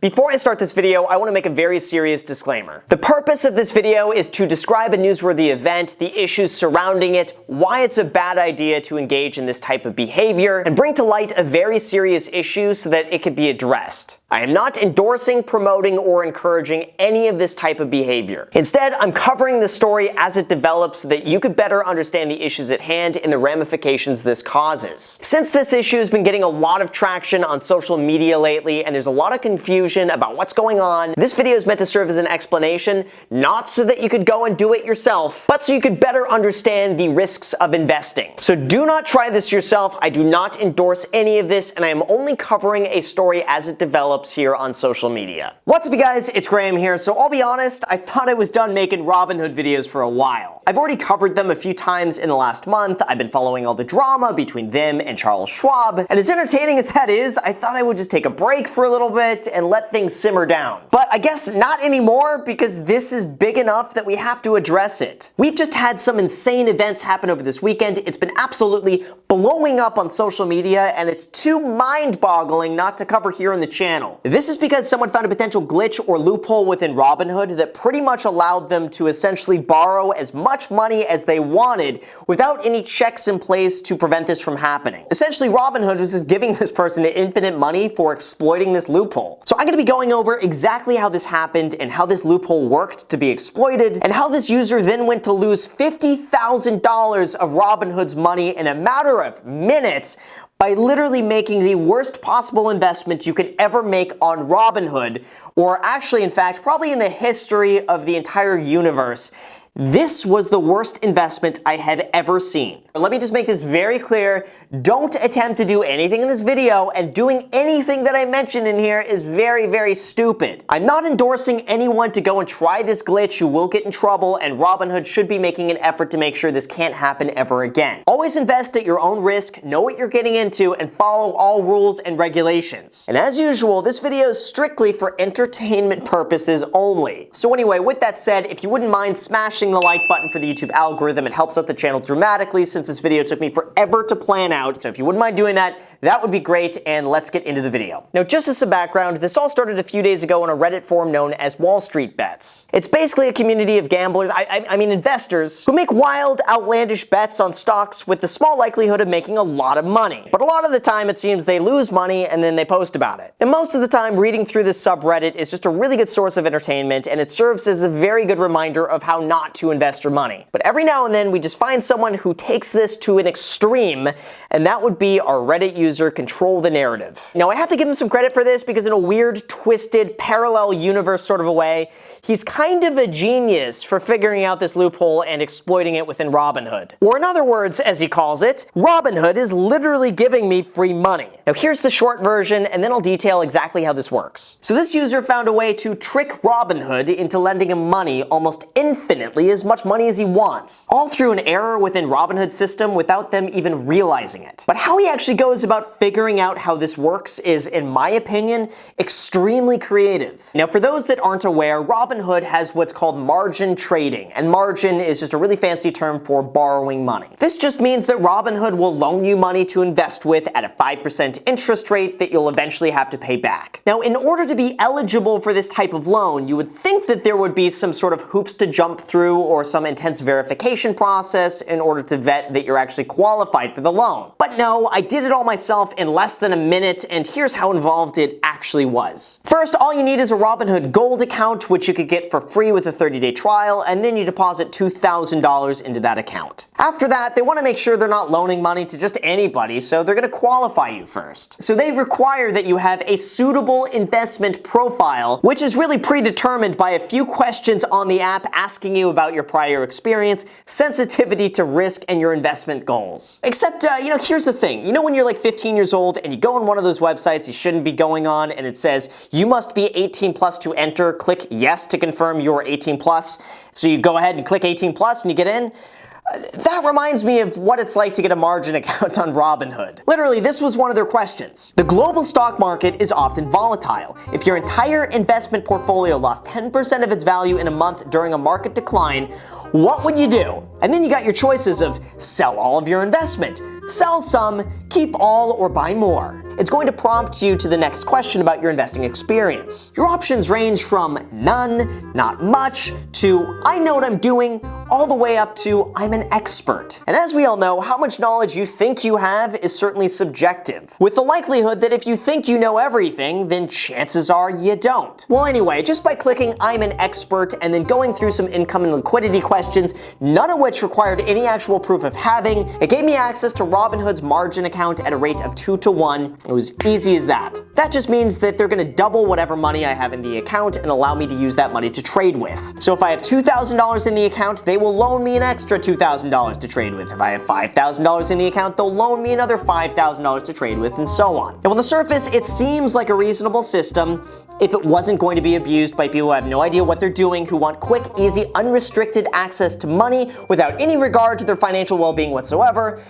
Before I start this video, I want to make a very serious disclaimer. The purpose of this video is to describe a newsworthy event, the issues surrounding it, why it's a bad idea to engage in this type of behavior, and bring to light a very serious issue so that it can be addressed. I am not endorsing, promoting, or encouraging any of this type of behavior. Instead, I'm covering the story as it develops so that you could better understand the issues at hand and the ramifications this causes. Since this issue has been getting a lot of traction on social media lately, and there's a lot of confusion about what's going on, this video is meant to serve as an explanation, not so that you could go and do it yourself, but so you could better understand the risks of investing. So do not try this yourself. I do not endorse any of this, and I am only covering a story as it develops here on social media. What's up, you guys? It's Graham here. So I'll be honest, I thought I was done making Robinhood videos for a while. I've already covered them a few times in the last month. I've been following all the drama between them and Charles Schwab, and as entertaining as that is, I thought I would just take a break for a little bit and let things simmer down. But I guess not anymore, because this is big enough that we have to address it. We've just had some insane events happen over this weekend. It's been absolutely blowing up on social media, and it's too mind-boggling not to cover here on the channel. This is because someone found a potential glitch or loophole within Robinhood that pretty much allowed them to essentially borrow as much money as they wanted without any checks in place to prevent this from happening. Essentially, Robinhood was just giving this person infinite money for exploiting this loophole. So I'm going to be going over exactly how this happened and how this loophole worked to be exploited, and how this user then went to lose $50,000 of Robinhood's money in a matter of minutes by literally making the worst possible investment you could ever make on Robinhood, or actually, in fact, probably in the history of the entire universe. This was the worst investment I have ever seen. Let me just make this very clear. Don't attempt to do anything in this video, and doing anything that I mention in here is very, very stupid. I'm not endorsing anyone to go and try this glitch. You will get in trouble, and Robinhood should be making an effort to make sure this can't happen ever again. Always invest at your own risk, know what you're getting into, and follow all rules and regulations. And as usual, this video is strictly for entertainment purposes only. So anyway, with that said, if you wouldn't mind smashing the like button for the YouTube algorithm, it helps out the channel dramatically, since this video took me forever to plan out. So if you wouldn't mind doing that, that would be great, and let's get into the video. Now, just as some background, this all started a few days ago on a Reddit forum known as WallStreetBets. It's basically a community of gamblers, I mean investors, who make wild, outlandish bets on stocks with the small likelihood of making a lot of money. But a lot of the time, it seems they lose money and then they post about it. And most of the time, reading through this subreddit is just a really good source of entertainment, and it serves as a very good reminder of how not to invest your money. But every now and then, we just find someone who takes this to an extreme, and that would be our Reddit user Control the Narrative. Now, I have to give him some credit for this, because in a weird, twisted, parallel universe sort of a way, he's kind of a genius for figuring out this loophole and exploiting it within Robinhood. Or in other words, as he calls it, Robinhood is literally giving me free money. Now, here's the short version, and then I'll detail exactly how this works. So this user found a way to trick Robinhood into lending him money, almost infinitely as much money as he wants, all through an error within Robinhood's system without them even realizing it. But how he actually goes about figuring out how this works is, in my opinion, extremely creative. Now, for those that aren't aware, Robinhood has what's called margin trading, and margin is just a really fancy term for borrowing money. This just means that Robinhood will loan you money to invest with at a 5% interest rate that you'll eventually have to pay back. Now, in order to be eligible for this type of loan, you would think that there would be some sort of hoops to jump through or some intense verification process in order to vet that you're actually qualified for the loan. But no, I did it all myself in less than a minute, and here's how involved it actually was. First, all you need is a Robinhood Gold account, which you could get for free with a 30-day trial, and then you deposit $2,000 into that account. After that, they want to make sure they're not loaning money to just anybody, so they're going to qualify you first. So they require that you have a suitable investment profile, which is really predetermined by a few questions on the app asking you about your prior experience, sensitivity to risk, and your investment goals. Except, here's the thing. You know when you're like 15 years old and you go on one of those websites you shouldn't be going on, and it says, you must be 18 plus to enter, click yes to confirm you're 18 plus. So you go ahead and click 18 plus and you get in. That reminds me of what it's like to get a margin account on Robinhood. Literally, this was one of their questions. The global stock market is often volatile. If your entire investment portfolio lost 10% of its value in a month during a market decline, what would you do? And then you got your choices of sell all of your investment, sell some, keep all, or buy more. it's going to prompt you to the next question about your investing experience. Your options range from none, not much, to I know what I'm doing, all the way up to I'm an expert. And as we all know, how much knowledge you think you have is certainly subjective, with the likelihood that if you think you know everything, then chances are you don't. Well anyway, just by clicking I'm an expert and then going through some income and liquidity questions, none of which required any actual proof of having, it gave me access to Robinhood's margin account at a rate of 2 to 1. It was easy as that. That just means that they're gonna double whatever money I have in the account and allow me to use that money to trade with. So if I have $2,000 in the account, they will loan me an extra $2,000 to trade with. If I have $5,000 in the account, they'll loan me another $5,000 to trade with, and so on. And on the surface, it seems like a reasonable system if it wasn't going to be abused by people who have no idea what they're doing, who want quick, easy, unrestricted access to money without any regard to their financial well-being whatsoever.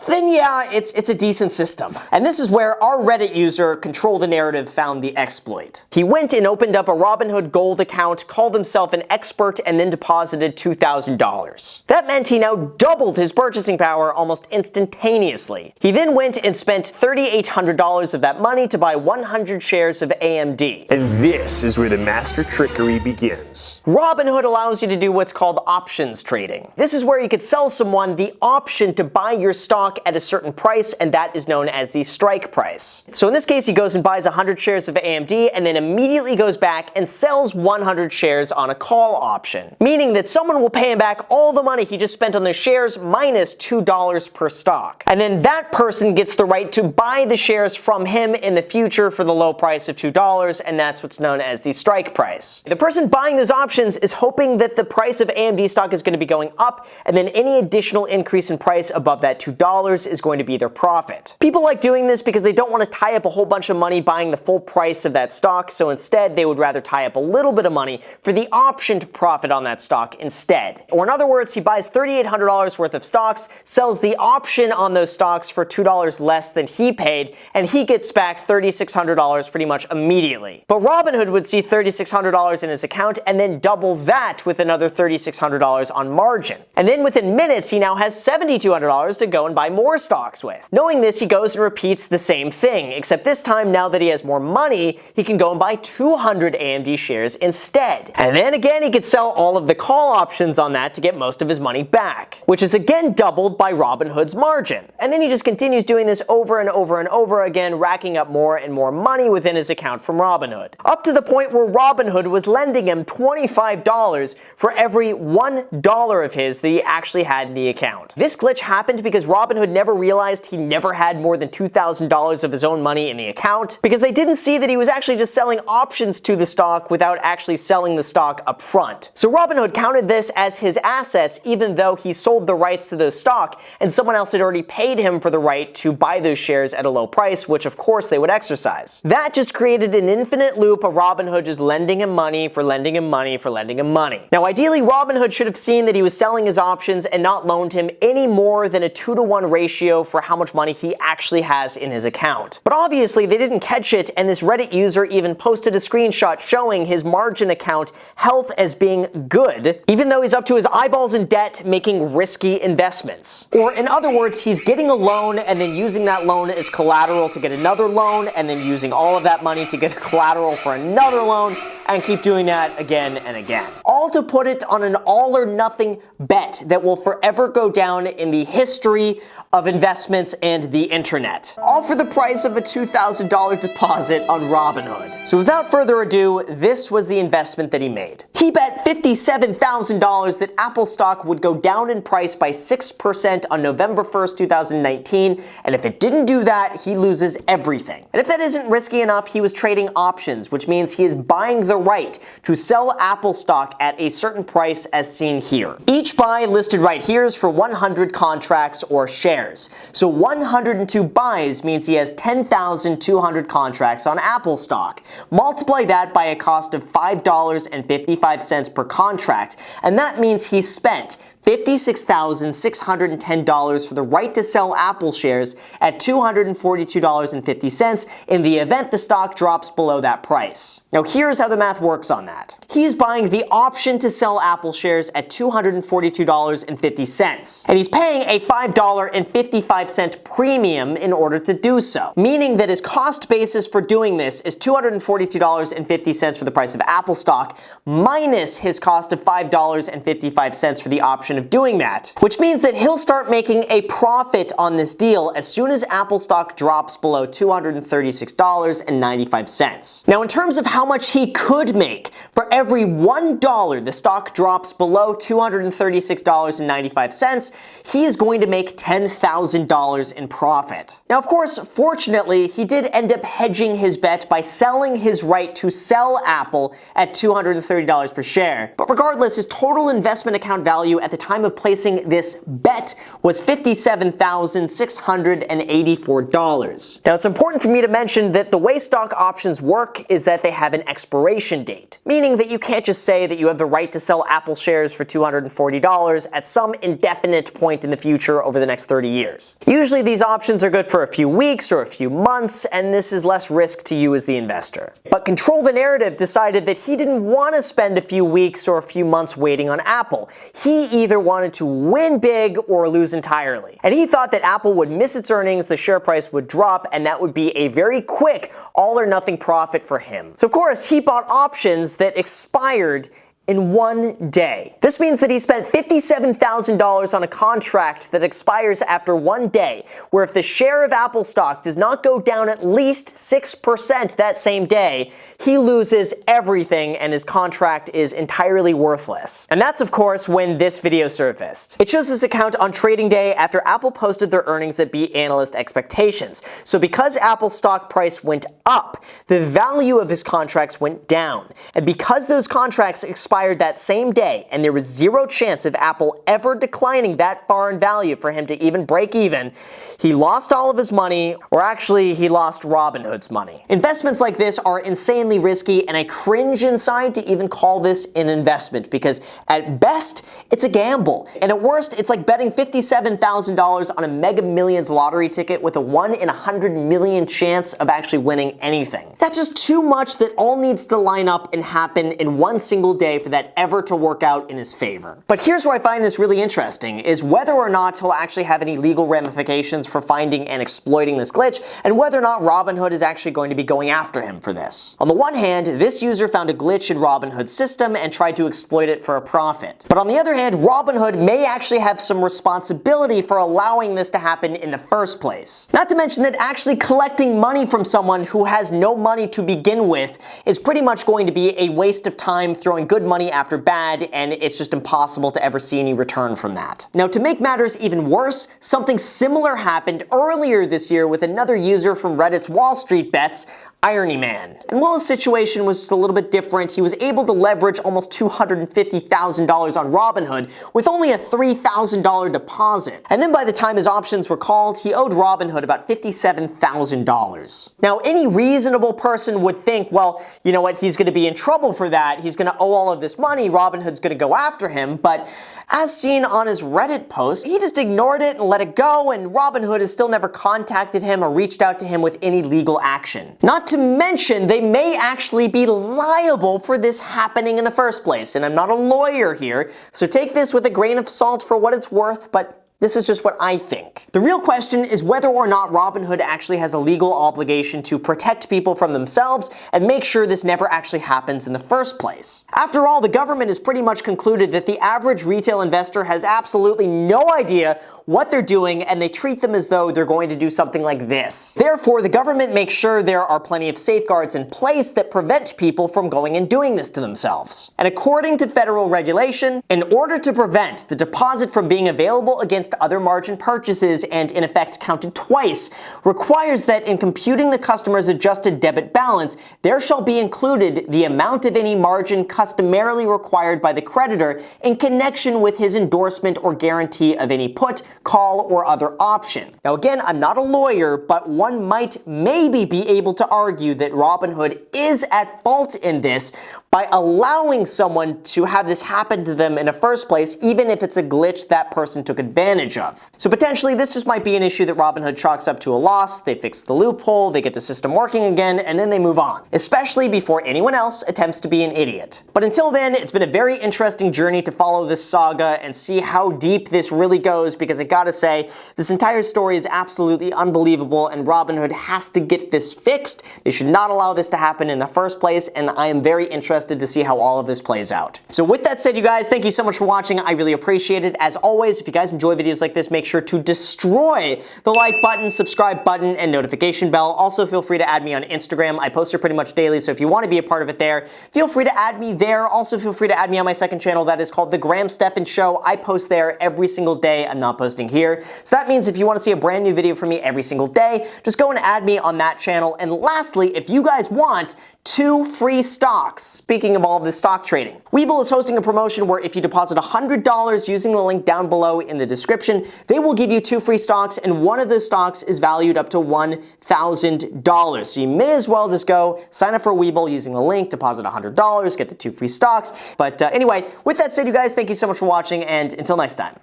Then yeah, it's a decent system. And this is where our Reddit user, Control the Narrative, found the exploit. He went and opened up a Robinhood Gold account, called himself an expert, and then deposited $2,000. That meant he now doubled his purchasing power almost instantaneously. He then went and spent $3,800 of that money to buy 100 shares of AMD. And this is where the master trickery begins. Robinhood allows you to do what's called options trading. This is where you could sell someone the option to buy your stock at a certain price, and that is known as the strike price. So in this case, he goes and buys 100 shares of AMD and then immediately goes back and sells 100 shares on a call option, meaning that someone will pay him back all the money he just spent on the shares minus $2 per stock. And then that person gets the right to buy the shares from him in the future for the low price of $2, and that's what's known as the strike price. The person buying those options is hoping that the price of AMD stock is going to be going up, and then any additional increase in price above that $2 is going to be their profit. People like doing this because they don't want to tie up a whole bunch of money buying the full price of that stock, so instead they would rather tie up a little bit of money for the option to profit on that stock instead. Or in other words, he buys $3,800 worth of stocks, sells the option on those stocks for $2 less than he paid, and he gets back $3,600 pretty much immediately. But Robinhood would see $3,600 in his account and then double that with another $3,600 on margin. And then within minutes, he now has $7,200 to go and buy more stocks with. Knowing this, he goes and repeats the same thing, except this time, now that he has more money, he can go and buy 200 AMD shares instead. And then again, he could sell all of the call options on that to get most of his money back, which is again doubled by Robinhood's margin. And then he just continues doing this over and over and over again, racking up more and more money within his account from Robinhood, up to the point where Robinhood was lending him $25 for every $1 of his that he actually had in the account. This glitch happened because Robinhood never realized he never had more than $2,000 of his own money in the account, because they didn't see that he was actually just selling options to the stock without actually selling the stock up front. So Robinhood counted this as his assets even though he sold the rights to those stock and someone else had already paid him for the right to buy those shares at a low price, which of course they would exercise. That just created an infinite loop of Robinhood just lending him money for lending him money for lending him money. Now ideally, Robinhood should have seen that he was selling his options and not loaned him any more than a 2-to-1 ratio for how much money he actually has in his account. But obviously they didn't catch it, and this Reddit user even posted a screenshot showing his margin account health as being good, even though he's up to his eyeballs in debt making risky investments. Or in other words, he's getting a loan and then using that loan as collateral to get another loan, and then using all of that money to get collateral for another loan, and keep doing that again and again. All to put it on an all or nothing bet that will forever go down in the history of investments and the internet. All for the price of a $2,000 deposit on Robinhood. So without further ado, this was the investment that he made. He bet $57,000 that Apple stock would go down in price by 6% on November 1st, 2019, and if it didn't do that, he loses everything. And if that isn't risky enough, he was trading options, which means he is buying the right to sell Apple stock at a certain price as seen here. Each buy listed right here is for 100 contracts or shares. So 102 buys means he has 10,200 contracts on Apple stock. Multiply that by a cost of $5.55 per contract, and that means he spent $56,610 for the right to sell Apple shares at $242.50 in the event the stock drops below that price. Now here's how the math works on that. He's buying the option to sell Apple shares at $242.50, and he's paying a $5.55 premium in order to do so, meaning that his cost basis for doing this is $242.50 for the price of Apple stock minus his cost of $5.55 for the option of doing that, which means that he'll start making a profit on this deal as soon as Apple stock drops below $236.95. Now in terms of how much he could make, for every $1 the stock drops below $236.95, he is going to make $10,000 in profit. Now of course, fortunately, he did end up hedging his bet by selling his right to sell Apple at $230 per share. But regardless, his total investment account value at the time of placing this bet was $57,684. Now it's important for me to mention that the way stock options work is that they have an expiration date, meaning that you can't just say that you have the right to sell Apple shares for $240 at some indefinite point in the future over the next 30 years. Usually these options are good for a few weeks or a few months, and this is less risk to you as the investor. But Control the Narrative decided that he didn't want to spend a few weeks or a few months waiting on Apple. He either wanted to win big or lose entirely. And he thought that Apple would miss its earnings, the share price would drop, and that would be a very quick all or nothing profit for him. So of course, he bought options that expired in one day. This means that he spent $57,000 on a contract that expires after one day, where if the share of Apple stock does not go down at least 6% that same day, he loses everything and his contract is entirely worthless. And that's of course when this video surfaced. It shows this account on trading day after Apple posted their earnings that beat analyst expectations. So because Apple's stock price went up, the value of his contracts went down. And because those contracts expired that same day, and there was zero chance of Apple ever declining that far in value for him to even break even, he lost all of his money, or actually he lost Robinhood's money. Investments like this are insanely risky, and I cringe inside to even call this an investment because at best, it's a gamble. And at worst, it's like betting $57,000 on a Mega Millions lottery ticket with a 1 in 100 million chance of actually winning anything. That's just too much that all needs to line up and happen in one single day for that ever to work out in his favor. But here's where I find this really interesting, is whether or not he'll actually have any legal ramifications for finding and exploiting this glitch, and whether or not Robinhood is actually going to be going after him for this. On the one hand, this user found a glitch in Robinhood's system and tried to exploit it for a profit. But on the other hand, Robinhood may actually have some responsibility for allowing this to happen in the first place. Not to mention that actually collecting money from someone who has no money to begin with is pretty much going to be a waste of time throwing good money after bad, and it's just impossible to ever see any return from that. Now, to make matters even worse, something similar happened earlier this year with another user from Reddit's WallStreetBets, Irony Man. And while his situation was just a little bit different, he was able to leverage almost $250,000 on Robinhood with only a $3,000 deposit. And then by the time his options were called, he owed Robinhood about $57,000. Now, any reasonable person would think, well, you know what, he's going to be in trouble for that. He's going to owe all of this money. Robinhood's going to go after him. But as seen on his Reddit post, he just ignored it and let it go, and Robinhood has still never contacted him or reached out to him with any legal action. Not to mention, they may actually be liable for this happening in the first place, and I'm not a lawyer here, so take this with a grain of salt for what it's worth, but this is just what I think. The real question is whether or not Robinhood actually has a legal obligation to protect people from themselves and make sure this never actually happens in the first place. After all, the government has pretty much concluded that the average retail investor has absolutely no idea what they're doing, and they treat them as though they're going to do something like this. Therefore, the government makes sure there are plenty of safeguards in place that prevent people from going and doing this to themselves. And according to federal regulation, in order to prevent the deposit from being available against other margin purchases and in effect counted twice, requires that in computing the customer's adjusted debit balance, there shall be included the amount of any margin customarily required by the creditor in connection with his endorsement or guarantee of any put, call, or other option. Now again, I'm not a lawyer, but one might maybe be able to argue that Robinhood is at fault in this, by allowing someone to have this happen to them in the first place, even if it's a glitch that person took advantage of. So potentially this just might be an issue that Robinhood chalks up to a loss, they fix the loophole, they get the system working again, and then they move on, especially before anyone else attempts to be an idiot. But until then, it's been a very interesting journey to follow this saga and see how deep this really goes, because I gotta say, this entire story is absolutely unbelievable and Robinhood has to get this fixed. They should not allow this to happen in the first place, and I am very interested to see how all of this plays out. So with that said, you guys, thank you so much for watching. I really appreciate it. As always, if you guys enjoy videos like this, make sure to destroy the like button, subscribe button, and notification bell. Also, feel free to add me on Instagram. I post here pretty much daily, so if you want to be a part of it there, feel free to add me there. Also, feel free to add me on my second channel that is called The Graham Stephan Show. I post there every single day. I'm not posting here. So that means if you want to see a brand new video from me every single day, just go and add me on that channel. And lastly, if you guys want 2 free stocks. Speaking of all of this stock trading, Webull is hosting a promotion where if you deposit $100 using the link down below in the description, they will give you 2 free stocks, and one of those stocks is valued up to $1,000. So you may as well just go sign up for Webull using the link, deposit $100, get the 2 free stocks. But anyway, with that said, you guys, thank you so much for watching, and until next time.